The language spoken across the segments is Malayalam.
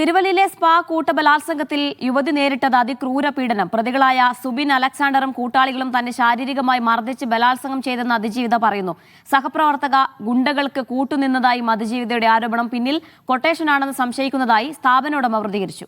തിരുവല്ലയിലെ സ്പാ കൂട്ടബലാത്സംഗത്തിൽ യുവതി നേരിട്ടത് അതിക്രൂര പീഡനം. പ്രതികളായ സുബിൻ അലക്സാണ്ടറും കൂട്ടാളികളും തന്നെ ശാരീരികമായി മർദ്ദിച്ച് ബലാത്സംഗം ചെയ്തെന്ന് അതിജീവിത പറയുന്നു. സഹപ്രവർത്തക ഗുണ്ടകൾക്ക് കൂട്ടുനിന്നതായും അതിജീവിതയുടെ ആരോപണം. പിന്നിൽ കൊട്ടേഷനാണെന്ന് സംശയിക്കുന്നതായി സ്ഥാപന ഉടമ പ്രതികരിച്ചു.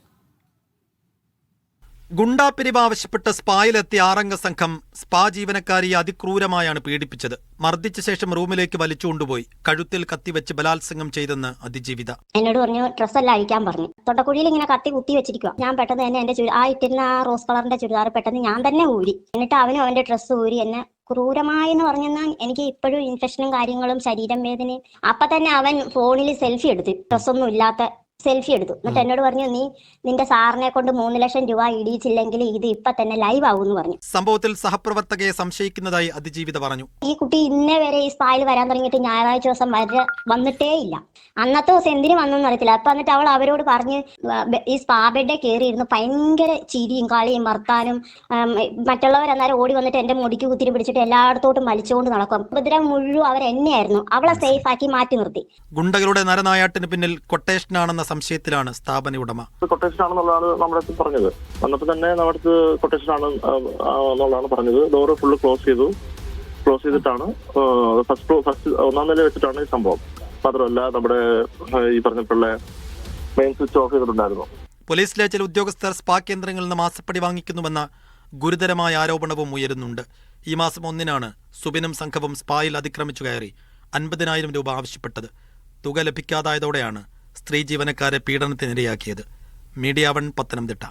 ഗുണ്ടാപിരിവ് ആവശ്യപ്പെട്ട് സ്പായിലെത്തിയ 6 അംഗ സംഘം സ്പാ ജീവനക്കാരിയെ അതിക്രൂരമായാണ് പീഡിപ്പിച്ചത്. മർദ്ദിച്ച ശേഷം റൂമിലേക്ക് വലിച്ചുകൊണ്ടുപോയി കഴുത്തിൽ കത്തിവെച്ച് ബലാത്സംഗം ചെയ്തെന്ന് അതിജീവിത. എന്നോട് പറഞ്ഞു ഡ്രസ്സെല്ലാം അഴിക്കാൻ പറഞ്ഞു. തൊട്ടക്കുഴിയിൽ ഇങ്ങനെ കത്തി കുത്തി വെച്ചിരിക്കുക. ഞാൻ പെട്ടെന്ന് തന്നെ എന്റെ ഇട്ടിരുന്ന ആ റോസ് കളറിന്റെ ചുരിദാർ പെട്ടെന്ന് ഞാൻ തന്നെ ഊരി. എന്നിട്ട് അവനും അവന്റെ ഡ്രസ്സ് ഊരി എന്നെ ക്രൂരമായെന്ന് പറഞ്ഞാൽ എനിക്ക് ഇപ്പോഴും ഇൻഫെക്ഷനും കാര്യങ്ങളും ശരീരം വേദനയും. അപ്പൊ തന്നെ അവൻ ഫോണിൽ സെൽഫി എടുത്തു, ഡ്രസ്സൊന്നും ഇല്ലാത്ത സെൽഫി എടുത്തു. എന്നിട്ട് എന്നോട് പറഞ്ഞു, നീ നിന്റെ സാറിനെ കൊണ്ട് 3 ലക്ഷം രൂപ ഇടിയിച്ചില്ലെങ്കിൽ ഇത് ഇപ്പൊ തന്നെ ലൈവ് ആവുമെന്ന് പറഞ്ഞു. സംഭവത്തിൽ സഹപ്രവർത്തകയെ സംശയിക്കുന്നതായി അതിജീവിത പറഞ്ഞു. ഈ കുട്ടി ഇന്നേ വരെ ഈ സ്പായിൽ വരാൻ തുടങ്ങിയിട്ട് ഞായറാഴ്ച ദിവസം വന്നിട്ടേ ഇല്ല. അന്നത്തെ ദിവസം എന്തിനു വന്നെന്ന് അറിയത്തില്ല. അപ്പൊ എന്നിട്ട് അവൾ അവരോട് പറഞ്ഞ് ഈ സ്പാ ബെഡേ കയറിയിരുന്നു. ഭയങ്കര ചിരിയും കളിയും വർത്താനും. മറ്റുള്ളവർ അന്നേരം ഓടി വന്നിട്ട് എന്റെ മുടിക്ക് കുത്തിരി പിടിച്ചിട്ട് എല്ലായിടത്തോട്ടും വലിച്ചുകൊണ്ട് നടക്കും. ഉപദ്രവം മുഴുവൻ അവർ എന്നെയായിരുന്നു. അവളെ സേഫ് ആക്കി മാറ്റി നിർത്തി. ഗുണ്ടകളുടെ നരനായാട്ടിന് പിന്നിൽ കൊട്ടേഷനാണെന്ന സംശയത്തിലാണ് സ്ഥാപന ഉടമ. കൊട്ടേഷൻ ആണെന്നുള്ളതാണ് നമ്മുടെ അടുത്ത് പറഞ്ഞത്. വന്നപ്പോൾ തന്നെ നമ്മുടെ അടുത്ത് കൊട്ടേഷൻ ആണ് എന്നുള്ളതാണ് പറഞ്ഞത്. ഡോറ് ഫുള്ള് ക്ലോസ് ചെയ്തിട്ടാണ് ഫസ്റ്റ് 1ാം നില വെച്ചിട്ടാണ് ഈ സംഭവം. മാത്രമല്ല നമ്മുടെ ഈ പറഞ്ഞിട്ടുള്ള മെയിൻ സ്വിച്ച് ഓഫ് ചെയ്തിട്ടുണ്ടായിരുന്നു. പോലീസിലെ ചില ഉദ്യോഗസ്ഥർ സ്പാ കേന്ദ്രങ്ങളിൽ നിന്ന് മാസപ്പടി വാങ്ങിക്കുന്നുവെന്ന ഗുരുതരമായ ആരോപണവും ഉയരുന്നുണ്ട്. ഈ മാസം 1-നാണ് സുബിനും സംഘവും സ്പായിൽ അതിക്രമിച്ചു കയറി 50,000 രൂപ ആവശ്യപ്പെട്ടത്. തുക ലഭിക്കാതായതോടെയാണ് സ്ത്രീ ജീവനക്കാരെ പീഡനത്തിനിരയാക്കിയത്. മീഡിയ 1 പത്തനംതിട്ട.